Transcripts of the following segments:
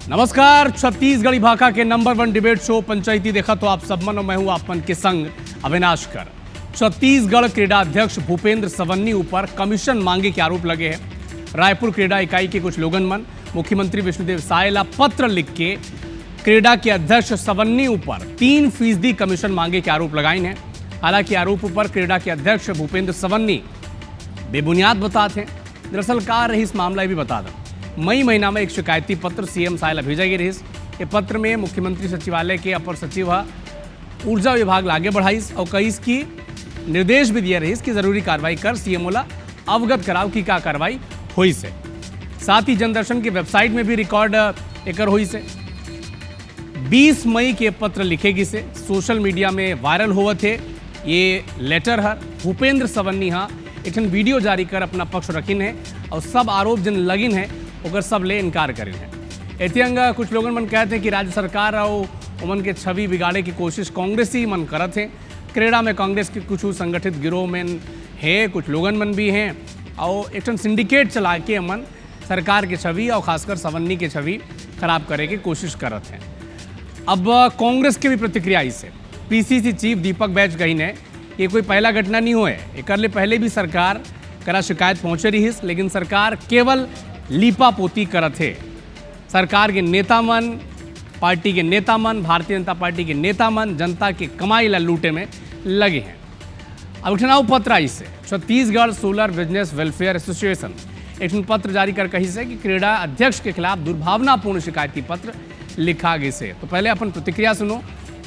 नमस्कार। छत्तीसगढ़ी भाषा के नंबर 1 डिबेट शो पंचायती देखा तो आप सब मन और मैं हूं आप मन के संग अविनाश कर। छत्तीसगढ़ क्रीड़ा अध्यक्ष भूपेंद्र सवन्नी ऊपर कमीशन मांगे के आरोप लगे हैं। रायपुर क्रीड़ा इकाई के कुछ लोगन मन मुख्यमंत्री विष्णुदेव साय ला पत्र लिख के क्रीड़ा के अध्यक्ष सवन्नी ऊपर 3% कमीशन मांगे के आरोप लगाए हैं। हालांकि आरोप पर क्रीड़ा के अध्यक्ष भूपेंद्र सवन्नी बेबुनियाद बताते हैं। दरअसल कार रही इस मामला भी बता दें। मई महीना में एक शिकायती पत्र सीएम साय ला भेजा गया रही। ये पत्र में मुख्यमंत्री सचिवालय के अपर सचिव ऊर्जा विभाग आगे बढ़ाइस और कईस की निर्देश भी दिया रही कि जरूरी कार्रवाई कर सीएमओ ला अवगत कराव की का कार्रवाई हुई से। साथ ही जनदर्शन की वेबसाइट में भी रिकॉर्ड एकर हुई से। 20 मई के पत्र लिखेगी से सोशल मीडिया में वायरल हुआ थे। ये लेटर है भूपेंद्र सवन्नी एक वीडियो जारी कर अपना पक्ष रखिन है और सब आरोप जिन लगिन है ओकर सब ले इनकार करिन है। एतियंग कुछ लोगन मन कहते हैं कि राज्य सरकार और उमन के छवि बिगाड़े की कोशिश कांग्रेस ही मन करत है। क्रीड़ा में कांग्रेस के कुछ संगठित गिरोह में है, कुछ लोगन मन भी हैं और एक सिंडिकेट चला के अमन सरकार की छवि और खासकर सवन्नी की छवि खराब करे की कोशिश करत हैं। अब कांग्रेस की भी प्रतिक्रिया इससे पीसीसी चीफ दीपक बैज कही ने ये कोई पहला घटना नहीं हुए। एक पहले भी सरकार करा शिकायत पहुंचे रही, लेकिन सरकार केवल लीपा पोती करत है। सरकार के नेता मन, पार्टी के नेता मन, भारतीय जनता पार्टी के नेता मन जनता के कमाई ला लूटे में लगे हैं। अब चुनाव पत्र आई से Chhattisgarh solar business welfare association एक पत्र जारी कर कही से कि क्रीड़ा अध्यक्ष के खिलाफ दुर्भावनापूर्ण शिकायती पत्र लिखा गया से। तो पहले अपन प्रतिक्रिया सुनो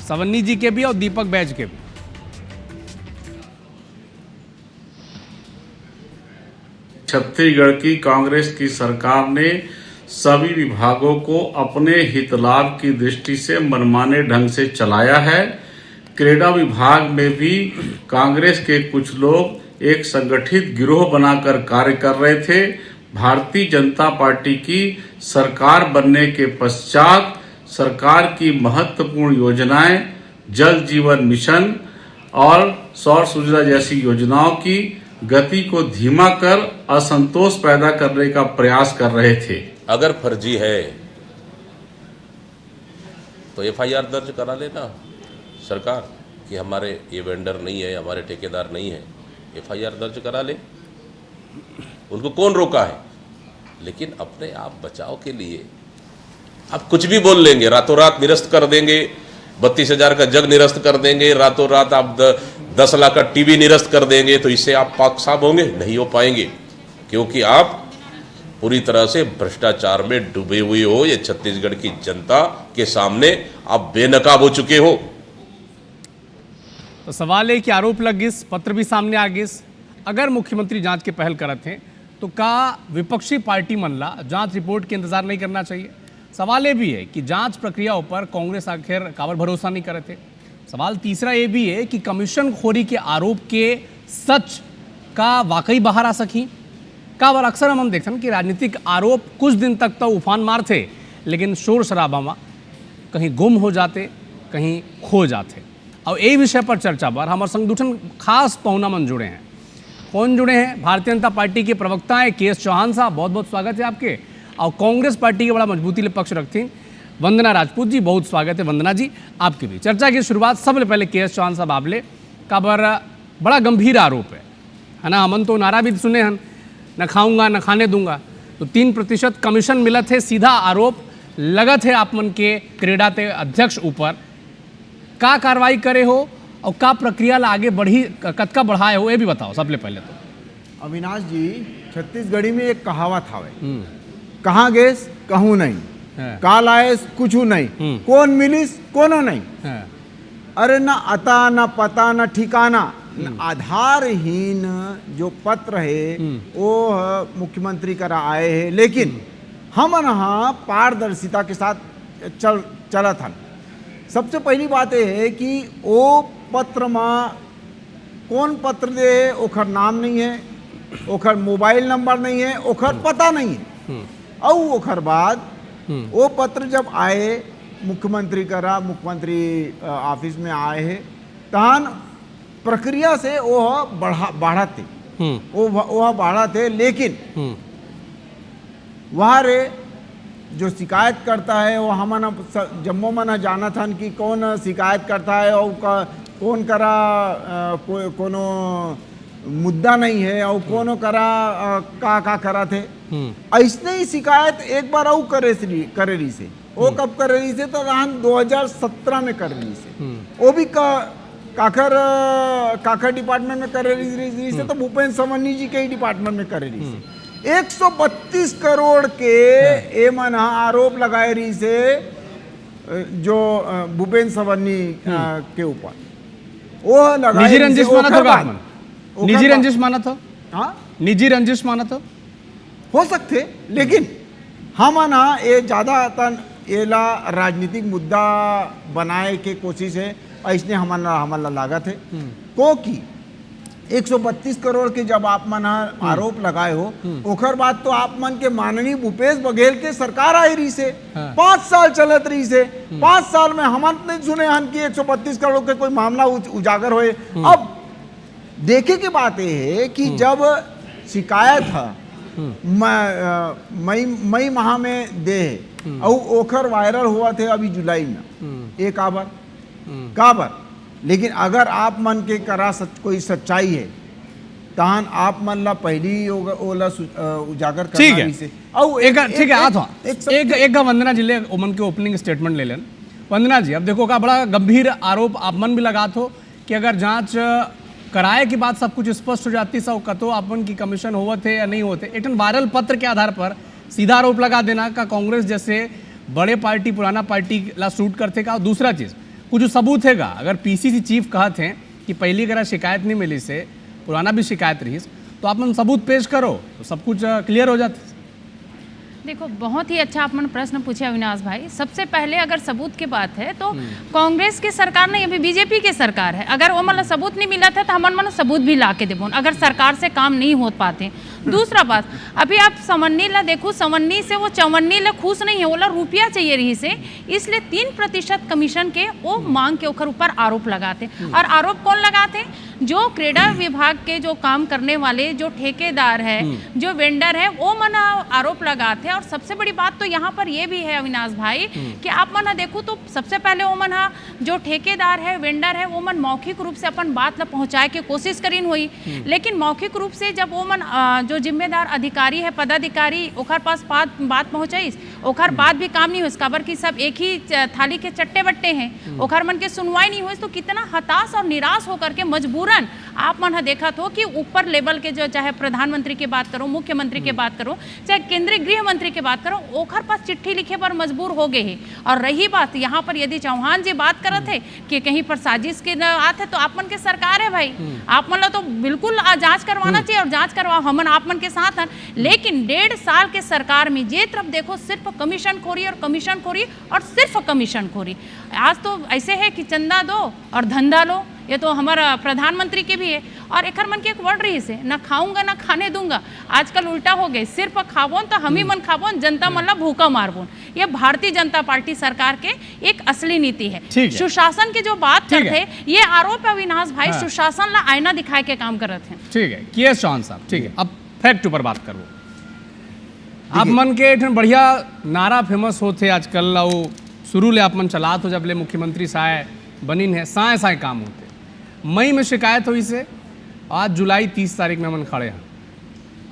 सवन्नी जी के भी और दीपक बैज के भी। छत्तीसगढ़ की कांग्रेस की सरकार ने सभी विभागों को अपने हितलाभ की दृष्टि से मनमाने ढंग से चलाया है। क्रीड़ा विभाग में भी कांग्रेस के कुछ लोग एक संगठित गिरोह बनाकर कार्य कर रहे थे। भारतीय जनता पार्टी की सरकार बनने के पश्चात सरकार की महत्वपूर्ण योजनाएं जल जीवन मिशन और सौर ऊर्जा जैसी योजनाओं की गति को धीमा कर असंतोष पैदा करने का प्रयास कर रहे थे। अगर फर्जी है तो एफआईआर दर्ज करा लेना सरकार कि हमारे ये वेंडर नहीं है, हमारे ठेकेदार नहीं है, एफआईआर दर्ज करा ले। उनको कौन रोका है? लेकिन अपने आप बचाव के लिए आप कुछ भी बोल लेंगे, रातों रात निरस्त कर देंगे, 32,000 का जग निरस्त कर देंगे, रातों रात आप 10 लाख का टीवी निरस्त कर देंगे, तो इससे आप पाक साफ होंगे? नहीं हो पाएंगे, क्योंकि आप पूरी तरह से भ्रष्टाचार में डूबे हुए हो। ये छत्तीसगढ़ की जनता के सामने आप बेनकाब हो चुके हो। तो सवाल है कि आरोप लग गिस, पत्र भी सामने आ गिस। अगर मुख्यमंत्री जांच के पहल करत हैं तो का विपक्षी पार्टी मन ला जांच रिपोर्ट के इंतजार नहीं करना चाहिए? सवाल ये भी है कि जांच प्रक्रिया पर कांग्रेस आखिर काबर भरोसा नहीं करते। सवाल तीसरा ये भी है कि कमीशन खोरी के आरोप के सच का वाकई बाहर आ सकी का बार अक्सर हम देखते हैं कि राजनीतिक आरोप कुछ दिन तक तो उफान मारते, लेकिन शोर शराबा में कहीं गुम हो जाते, कहीं खो जाते। और यही विषय पर चर्चा पर हमारे संग दूठन खास पहुना मन जुड़े हैं। कौन जुड़े हैं? भारतीय जनता पार्टी के प्रवक्ता हैं के एस चौहान साहब, बहुत बहुत स्वागत है आपके। और कांग्रेस पार्टी के बड़ा मजबूती ले पक्ष रखती वंदना राजपूत जी, बहुत स्वागत है वंदना जी आपके भी। चर्चा की शुरुआत सबसे पहले के एस चौहान साहब आपले का बड़ा गंभीर आरोप है ना। हमन तो नारा भी सुने हन, न खाऊंगा न खाने दूंगा। तो 3% कमीशन मिलत है, सीधा आरोप लगत है आप मन के क्रीड़ा के अध्यक्ष ऊपर। का कार्रवाई करे हो और का प्रक्रिया ला आगे बढ़ी कतका बढ़ाए हो, ये भी बताओ सबसे पहले। तो अविनाश जी, छत्तीसगढ़ी में एक कहावत हावे, कहाँ गेस कहूँ नहीं, काल आयस कुछ नहीं, कौन मिलिस कोनो नहीं। अरे ना अता ना पता ना ठिकाना, आधारहीन जो पत्र है वो मुख्यमंत्री करा आए हैं। लेकिन हम यहाँ पारदर्शिता के साथ चला था। सबसे पहली बात यह है कि वो पत्र में कौन पत्र दे है ओखर नाम नहीं है, ओखर मोबाइल नंबर नहीं है, ओखर पता नहीं है। और ओखर बाद वो पत्र जब आए मुख्यमंत्री मुख्यमंत्री ऑफिस में आए हैं, तहन प्रक्रिया से वो बढ़ा थे, वो बढ़ा थे। लेकिन वहाँ रे जो शिकायत करता है वो हमन जम्मो मन जाना था कि कौन शिकायत करता है और कौन करा कोनो मुद्दा नहीं है और कोनो करा का करा थे। ऐसने ही शिकायत एक बार और करे रही से। वो कब कर रही से तो 2017 में कर रही से। वो भी काखर डिपार्टमेंट में कर रही से तो भूपेंद्र सवन्नी जी के ही डिपार्टमेंट में कर रही से। 132 करोड़ के ए मन आरोप लगाए रही से जो भूपेंद्र सवन्नी के ऊपर वो लगाए। निजी रंजिश माना था, निजी रंजिश माना था, हाँ निजी रंजिश माना था हो सकते, लेकिन हम ना ये ज़्यादा एला राजनीतिक मुद्दा बनाए के कोशिश है। ऐसने हमारा लागत है क्योंकि 132 करोड़ के जब आप मन आरोप लगाए हो ओकर बाद तो आप मन के माननीय भूपेश बघेल के सरकार आई रही से 5 साल चलत रही से। 5 साल में हम नहीं सुने हन कि 132 करोड़ के कोई मामला उजागर होए। अब देखे की बात यह है कि जब शिकायत है मई माह में दे और ओखर वायरल हुआ थे अभी जुलाई में एक काबर। लेकिन अगर आप मन के करा कोई सच्चाई है तहन आप मन ला पहली ओला उजागर करना। ठीक है, ठीक है। आता एक वंदना जिले ओमन के ओपनिंग स्टेटमेंट ले लेन। वंदना जी, अब देखो का बड़ा गंभीर आरोप आप मन भी लगा थो कि अगर जांच कराए की बात सब कुछ स्पष्ट हो जाती सब कतो अपन की कमीशन होवत है या नहीं होते। एक वायरल पत्र के आधार पर सीधा आरोप लगा देना का कांग्रेस जैसे बड़े पार्टी पुराना पार्टी ला सूट करते का। और दूसरा चीज़ कुछ सबूत हैगा, अगर पीसीसी चीफ कहते हैं कि पहली करा शिकायत नहीं मिली से पुराना भी शिकायत रही तो आप मन सबूत पेश करो तो सब कुछ क्लियर हो जाता। देखो, बहुत ही अच्छा आपने प्रश्न पूछा अविनाश भाई। सबसे पहले अगर सबूत की बात है तो कांग्रेस की सरकार नहीं, अभी बीजेपी की सरकार है। अगर वो मतलब सबूत नहीं मिला था तो हम मन सबूत भी ला के देबो अगर सरकार से काम नहीं हो पाते। दूसरा बात, अभी आप सवन्नी ला देखो, सवन्नी से वो चवन्नी ला खुश नहीं है, वो रुपया चाहिए रही से, इसलिए 3% कमीशन के वो मांग के ऊपर आरोप लगाते। और आरोप कौन लगाते? जो क्रीड़ा विभाग के जो काम करने वाले जो ठेकेदार है, जो वेंडर है, वो मन आरोप लगाते। और सबसे बड़ी बात तो यहाँ पर ये भी है अविनाश भाई कि आप मन देखो तो सबसे पहले वो मन जो ठेकेदार है, वेंडर है, वो मन मौखिक रूप से अपन बात ला पहुँचाए के कोशिश करीन हुई। लेकिन मौखिक रूप से जब वो मन जो जिम्मेदार अधिकारी है, पदाधिकारी, ओखर पास बात पहुँचाइस, ओखर बात भी काम नहीं हुई। काबर की सब एक ही थाली के चट्टे बट्टे हैं, ओखर मन के सुनवाई नहीं हुई तो कितना हताश और निराश होकर के मजबूरन आप मन देखा तो कि ऊपर लेवल के जो चाहे प्रधानमंत्री की बात करो, मुख्यमंत्री की बात करो, चाहे केंद्रीय गृह मंत्री की बात करो, ओखर पास चिट्ठी लिखे पर मजबूर हो गए हैं। और रही बात यहाँ पर यदि चौहान जी बात करत है कि कहीं पर साजिश के आते तो आप मन के सरकार है भाई, आप मन तो बिल्कुल जांच करवाना चाहिए और जांच करवाओ, हमन आप मन के साथ हैं। लेकिन 1.5 साल के सरकार में जे तरफ देखो सिर्फ कमीशन खोरी और कमीशन खोरी और सिर्फ कमीशन खोरी। आज तो ऐसे है कि चंदा दो और धंधा लो, ये तो हमारा प्रधानमंत्री के भी है। और एक मन के एक वर्ड रही से, ना खाऊंगा ना खाने दूंगा। आजकल उल्टा हो गए, सिर्फ खाबोन तो हम ही मन खाबोन, जनता मन ला भूखा मारबोन। ये भारतीय जनता पार्टी सरकार के एक असली नीति है। सुशासन की जो बात करते हैं, ये आरोप अविनाश भाई सुशासन ला आईना दिखाए के काम करते हैं। ठीक है, किए चौहान साहब, ठीक है। अब फैक्ट ऊपर बात करो। आप मन के बढ़िया नारा फेमस होते आजकल, शुरू ले आप मन चला तो जब ले मुख्यमंत्री साय बनिन है, साय साय काम होते। मई में शिकायत हुई से, आज जुलाई 30 तारीख में मन खड़े हैं,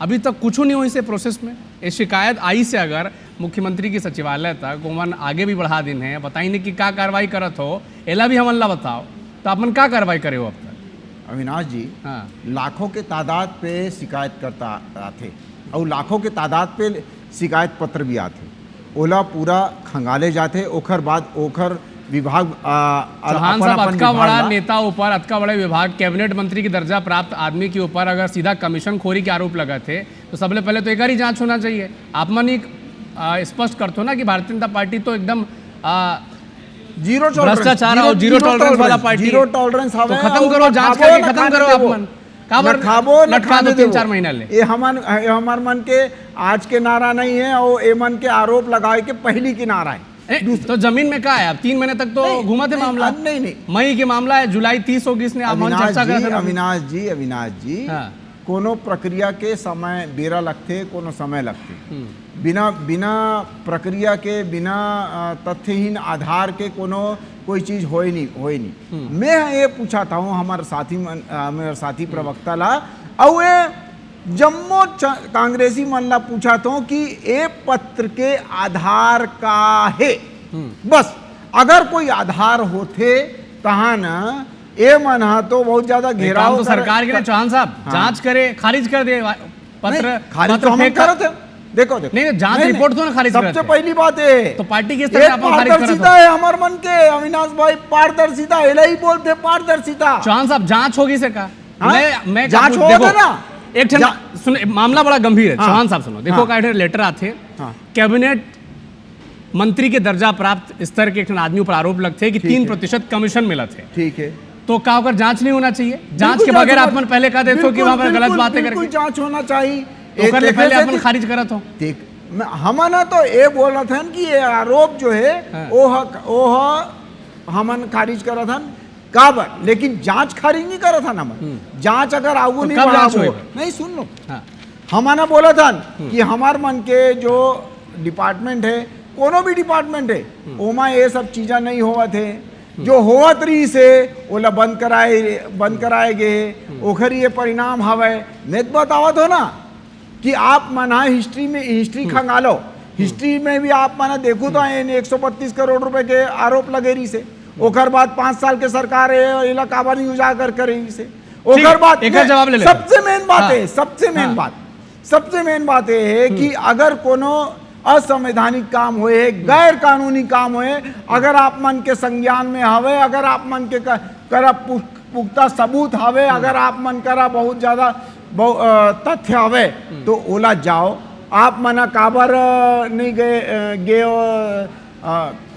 अभी तक कुछ नहीं हुई से प्रोसेस में। ये शिकायत आई से अगर मुख्यमंत्री की सचिवालय तक मन आगे भी बढ़ा दिन है, बताई नहीं कि क्या कार्रवाई करत हो, एला भी हमन ला बताओ तो आप मन क्या कार्रवाई करे हो अब तक? अविनाश जी, लाखों के तादाद पे शिकायत करता आते और लाखों के तादाद पे शिकायत पत्र भी आते, ओला पूरा खंगाले जाते। ओखर बाद ओखर विभाग चौहान साहब, अतका बड़ा नेता ऊपर, अतका बड़े विभाग, कैबिनेट मंत्री की दर्जा प्राप्त आदमी के ऊपर अगर सीधा कमीशन खोरी के आरोप लगा थे तो सबसे पहले तो एक ही जांच होना चाहिए। आप मन एक स्पष्ट करते हो ना कि भारतीय जनता पार्टी तो एकदम जीरो भ्रष्टाचार और जीरो टॉलरेंस वाला पार्टी, जीरो टॉलरेंस तो खत्म करो, जांच करके खत्म करो। आप मन खाबो लटका दो 3-4 महीना ले। ये हमार मन के आज के नारा नहीं है और ये मन के आरोप लगाए के पहली की नारा है। तो जमीन में क्या है? अब 3 महीने तक तो घूमा थे मामला। नहीं, मई के मामला है, जुलाई 30 होगी, इसने आप चर्चा कर। अविनाश जी, कोनो प्रक्रिया के समय बेरा लगते, कोनो समय लगते। बिना बिना प्रक्रिया के, बिना तथ्यहीन आधार के कोई चीज होई नहीं। मैं ये पूछा था हमारे साथी प्रवक्ता ला, और ये जम्मो कांग्रेसी मन ला पूछा था कि ये पत्र के आधार का है। बस अगर कोई आधार होते तहा न ये मन तो बहुत ज्यादा घेराव तो सरकार के चौहान साहब जांच करे, खारिज कर दे पत्र, खारिज तो हम करो थे। देखो नहीं, जांच रिपोर्ट तो ना खारिज सबसे पहली बात है तो पार्टी किस तरह आप खारिज पारदर्शिता है हमारे मन के अविनाश भाई, पारदर्शिता ही बोलते पारदर्शिता। चौहान साहब जांच होगी से का? मैं जांच होगा ना। एक सुन, मामला बड़ा गंभीर है। चौहान साहब सुनो, देखो का लेटर आते कैबिनेट मंत्री के दर्जा प्राप्त स्तर के एक आदमी पर आरोप लगते कि 3% कमीशन मिला थे। ठीक है, तो क्या अगर जांच नहीं होना चाहिए? जांच के बगैर आप पहले कहा देखो कि वहां पर गलत बातें करके जांच होना चाहिए, तो कर ले पहले आप खारिज करा तो हमन तो ये बोल रहा था कि ये आरोप जो है वो हमन खारिज करा था काबर, लेकिन जांच खारिज नहीं करा था ना। जांच अगर आगू नहीं बढ़ा, नहीं सुन लो, हमने बोला था कि हमार मन के जो डिपार्टमेंट है, कोनो भी डिपार्टमेंट है, ओमा ये सब चीज़ें नहीं हुआ थे। जो होवत रही से ओला बंद कराए गए, ओखर ये परिणाम हवे। नहीं बतावत हो ना कि आप मना हिस्ट्री खंगालो, हिस्ट्री में भी आप मना देखो तो 132 करोड़ रुपए के आरोप लगे रही से। ओखर बाद 5 साल के सरकार है इला काबा नहीं उजागर करे से। ओखर बाद जवाब ले ले। सबसे मेन बात है, सबसे मेन बात है कि अगर कोनो असंवैधानिक काम हुए, गैर कानूनी काम हुए, अगर आप मन के संज्ञान में हवे, अगर आप मन के करा पुख्ता सबूत हवे, अगर आप मन करा बहुत ज्यादा तथ्य हवे, तो ओला जाओ। आप मना काबर नहीं गए हो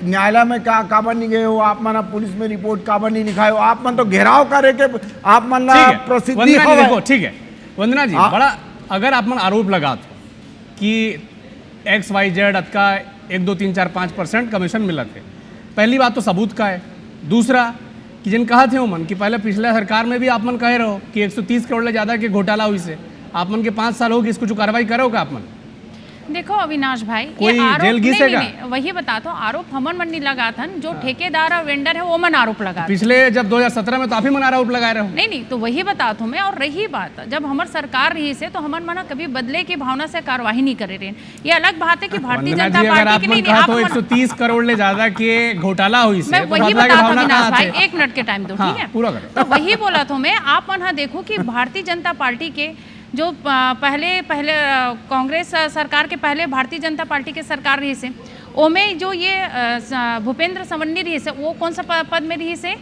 न्यायालय में, काबर नहीं गए हो, आप मना पुलिस में रिपोर्ट काबर नहीं लिखाए हो, आप मन तो घेराव करे के आप मन प्रसिद्धि देखो। ठीक है वंदना जी, बड़ा अगर आप मन आरोप लगा कि XYZ का 1, 2, 3, 4, 5% कमीशन मिला थे, पहली बात तो सबूत का है। दूसरा कि जिन कहा थे मन कि पहले पिछले सरकार में भी आप मन कहे रहो कि 130 करोड़ ले ज़्यादा के घोटाला हुई से, आप मन के 5 साल हो गए, इसको जो कार्रवाई करोगे आप मन? देखो अविनाश भाई, कोई ये आरोप जेल घिसेगा? नहीं, वही बताता हूँ, आरोप हमन मन नहीं लगा था, जो ठेकेदार और वेंडर है वो मन आरोप लगा। पिछले जब 2017 में तो आप ही मन आरोप लगा रहे हो। नहीं तो वही बताता हूँ मैं। और रही बात जब हमार सरकार रही से, तो हमन मना कभी बदले की भावना से कार्यवाही नहीं करे रहे। ये अलग बात है कि भारतीय जनता पार्टी की नहीं, आप 130 करोड़ ले ज्यादा के घोटाला हुई से, मैं वही बताता हूँ अविनाश भाई, 1 मिनट के टाइम दो, ठीक है पूरा करो। तो वही बोला था मैं। आप मन देखो कि भारतीय जनता पार्टी के जो पहले कांग्रेस सरकार के पहले भारतीय जनता पार्टी के सरकार रही से, ओमें जो ये भूपेंद्र सवन्नी रही से, वो कौन सा पद में रही से?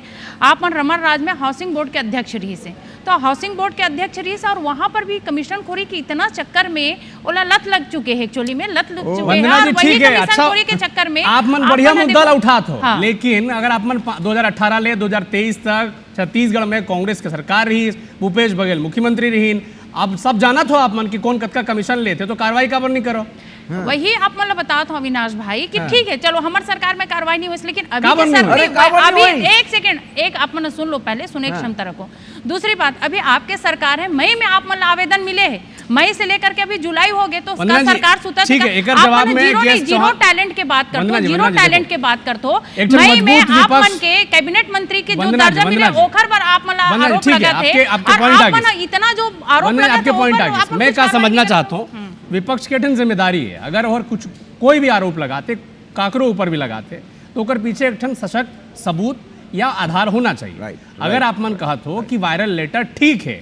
आप मन रमन राज में हाउसिंग बोर्ड के अध्यक्ष रही से, तो हाउसिंग बोर्ड के अध्यक्ष रही से, और वहाँ पर भी कमीशन खोरी की इतना चक्कर में ओला लत लग चुके हैं, एक्चुअली में लत लग चुके हैं, और वही कमीशन खोरी के चक्कर में आप मन बढ़िया मुद्दा उठाते हो। लेकिन अगर आप मन 2018 ले 2023 तक छत्तीसगढ़ में कांग्रेस की सरकार रही, भूपेश बघेल मुख्यमंत्री रही, अब सब जाना था आप मन की कौन कतका कमीशन लेते, तो कार्रवाई काबर नहीं करो? वही आप मतलब बताओ तो अविनाश भाई कि ठीक है चलो हमारे सरकार में कार्रवाई नहीं हुई, लेकिन अभी एक सेकंड, एक आप मन सुन लो, पहले सुने की क्षमता रखो। दूसरी बात, अभी आपके सरकार है, मई में आप मन आवेदन मिले हैं, मई से लेकर के अभी जुलाई हो गए, तो उसका सरकार सुतर जीरो टैलेंट के बात करते हो, जीरो टैलेंट के बात करते हो। मई में आप मन के कैबिनेट मंत्री के जो दर्जा मिले, ओखर पर आप मन आरोप लगा थे, और आप मन इतना जो आरोप लगा थे, मैं क्या समझना चाहता हूँ, विपक्ष के ठन जिम्मेदारी है, अगर और कुछ कोई भी आरोप लगाते, काकरों ऊपर भी लगाते, तो ओकर पीछे एक ठन सशक्त सबूत या आधार होना चाहिए। अगर आप मन कहत हो कि वायरल लेटर ठीक है,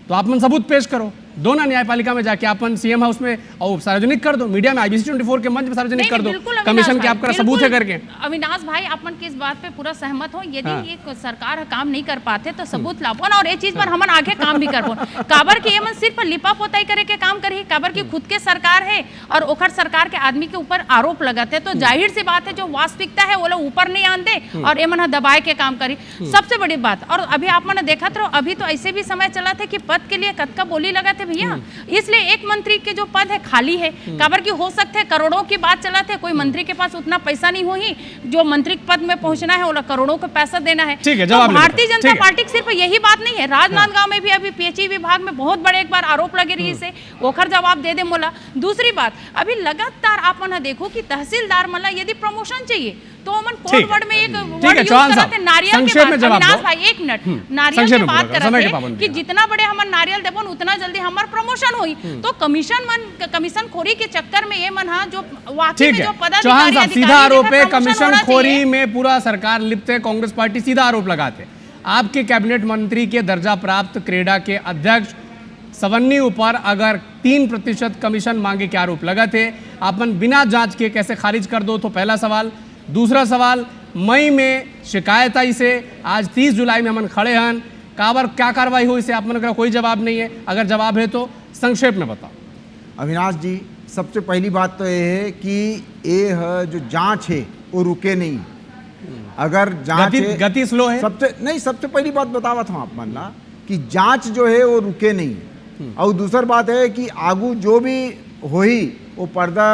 तो आप मन सबूत पेश करो, दोनों न्यायपालिका में जाके अपन सीएम हाउस में और सार्वजनिक कर दो, मीडिया में IBC 24 के मंच में सार्वजनिक कर दो, कमीशन के आपका सबूत है करके। अविनाश भाई, अपन किस बात पे पूरा सहमत हो, यदि ये सरकार काम नहीं कर पाते तो सबूत लापन, और ये चीज पर हमन आगे काम भी करबो। काबर की ये सिर्फ लिपा पोताई करे के काम करी, काबर की खुद के सरकार है और ओखर सरकार के आदमी के ऊपर आरोप लगाते, तो जाहिर सी बात है जो वास्तविकता है वो लोग ऊपर नहीं आन दे और ये मन दबाए के काम करी। सबसे बड़ी बात, और अभी आप मैंने देखा तो अभी तो ऐसे भी समय चला था कि पद के लिए कतका बोली लगा थे है भैया। इसलिए एक मंत्री के जो पद है खाली है, काबर की हो सकते हैं करोड़ों की बात चलाते हैं, कोई मंत्री के पास उतना पैसा नहीं हो ही जो मंत्री पद में पहुंचना है, वो करोड़ों का पैसा देना है। ठीक है, तो जवाब ले लेते भारतीय हैं। जनता ठीक है। पार्टी की सिर्फ यही बात नहीं है, राजनांदगांव में भी अभी पीएचई विभाग में बहुत बड़े एक बार आरोप लगे रही से ओखर जवाब दे दे मोला। दूसरी बात, अभी लगातार आप मन देखो कि तहसीलदार मला यदि प्रमोशन चाहिए तो मन कोड वर्ड में एक वर्ड यूज चौहान करते साहब, नारियल के संक्षेप में बाद। जवाब अविनाश दो। भाई एक मिनट, नारियल संक्षेप की में बात पूरा करो, समय की करते पाबंदी कि है। जितना बड़े हमार नारियल देबन उतना जल्दी हमार प्रमोशन होई। तो कमीशन खोरी के चक्कर में ये मन जो वाकई ठीक में है, जो पदाधिकारी चौहान साहब, सीधा अधिकारी आरोप है, जिनका promotion कमीशन होना खोरी चाहिए। में पूरा सरकार लिप्त है, कांग्रेस पार्टी सीधा आरोप लगाते हैं। आपके कैबिनेट मंत्री के दर्जा प्राप्त क्रेडा के अध्यक्ष सवन्नी ऊपर अगर 3% कमीशन मांगे के आरोप लगा थे, आपन बिना जांच के कैसे खारिज कर दो, तो पहला सवाल। दूसरा सवाल, मई में शिकायत आई से आज 30 जुलाई में हमन खड़े हैं, काबर क्या कार्रवाई हुई से आप मन का कोई जवाब नहीं है, अगर जवाब है तो संक्षेप में बताओ। अविनाश जी, सबसे पहली बात तो ये है कि ये है जो जांच है वो रुके नहीं। अगर जांच है, गति स्लो है। सबसे पहली बात बतावा था आप मानना कि जांच जो है वो रुके नहीं। और दूसरी बात है कि आगू जो भी होई वो पर्दा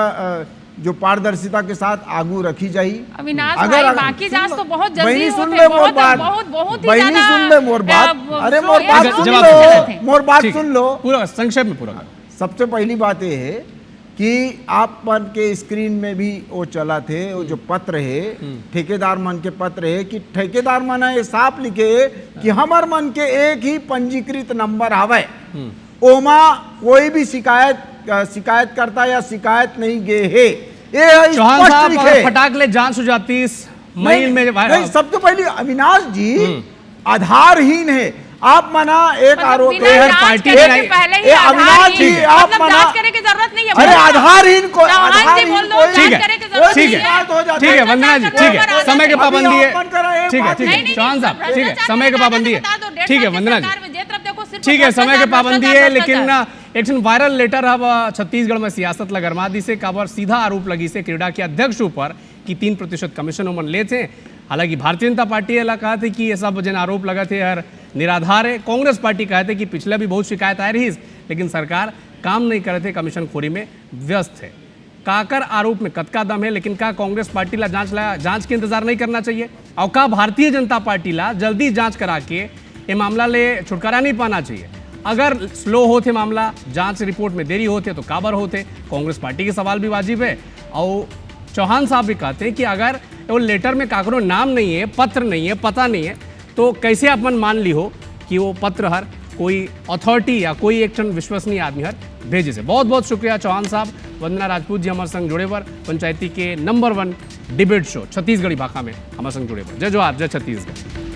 जो पारदर्शिता के साथ आगू रखी जाई। अविनाश भाई, बाकी जांच तो बहुत जल्दी बहनी सुन होते, ले बहुत मोर बात, बहुत ही बहनी ज्यादा, सुन ले मोर बात, अरे मोर slow बात है, सुन जवाब दे। लो, मोर बात ठीक है, सुन लो। पूरा संक्षेप में पूरा करो। सबसे पहली बात ये है कि आप मन के स्क्रीन में भी वो चला थे, वो जो पत्र है ठेकेदार मन के पत्र है कि ठेकेदार मन ये साफ लिखे कि हमार मन के एक ही पंजीकृत नंबर हवे, ओमा कोई भी शिकायत करता या शिकायत नहीं गे है। ये चौहान स्पष्ट साहब, लिखे। अगर फटाक ले जांच हो जाती इस मई में नहीं, सबसे पहले अविनाश जी आधारहीन है। आप मना एक आरोप बिना जांच पार्टी करे नहीं- के पहले ही ए, अविनाश आधारहीन जी, है। आप मतलब मना- जांच करे की जरूरत नहीं है। अरे आधारहीन को चौहान जी आधारहीन बोल दो, कोई- ठीक जांच है, करे की जरूरत ठीक नहीं है, है। ठीक है, वंदना जी, ठीक है, समय की पाबंदी है, अभी अपन ठीक है, बात ठीक नहीं, है, नहीं, चौहान साहब, भ्रष्टाचार ठीक है, की समय की बात पाबंदी है, बता दो, 1.5 ठीक है, साल की वंदना जी, सरकार में जे तरफ देखो सिर्फ ठीक है, समय की भ्रष्टाचार, पाबंदी है, भ्रष्टाचार। लेकिन एक वायरल लेटर अब छत्तीसगढ़ में सियासत लगरमा दी से काबर सीधा आरोप लगी से क्रीडा के अध्यक्ष ऊपर कि 3% कमीशन उमन ले थे। हालांकि भारतीय जनता पार्टी वाला कहा थे कि ये सब जिन आरोप लगा थे हर निराधार है। कांग्रेस पार्टी कहते थे कि पिछले भी बहुत शिकायत आ रही, लेकिन सरकार काम नहीं करे थे, कमीशन खोरी में व्यस्त है। काकर आरोप में कतका दम है, लेकिन का कांग्रेस पार्टी ला जांच के इंतजार नहीं करना चाहिए, और का भारतीय जनता पार्टी ला जल्दी जांच करा के ये मामला ले छुटकारा नहीं पाना चाहिए। अगर स्लो होते मामला, जांच रिपोर्ट में देरी होते तो काबर होते, कांग्रेस पार्टी के सवाल भी वाजिब है। और चौहान साहब भी कहते हैं कि अगर वो लेटर में काकरो नाम नहीं है, पत्र नहीं है, पता नहीं है, तो कैसे अपन मान ली हो कि वो पत्र हर कोई अथॉरिटी या कोई एक विश्वसनीय आदमी हर भेजे से। बहुत बहुत शुक्रिया चौहान साहब। वंदना राजपूत जी हमारे संग जुड़े पर, पंचायती के नंबर 1 डिबेट शो छत्तीसगढ़ी भाषा में हमारे संग जुड़े पर। जय जोहार, जय छत्तीसगढ़।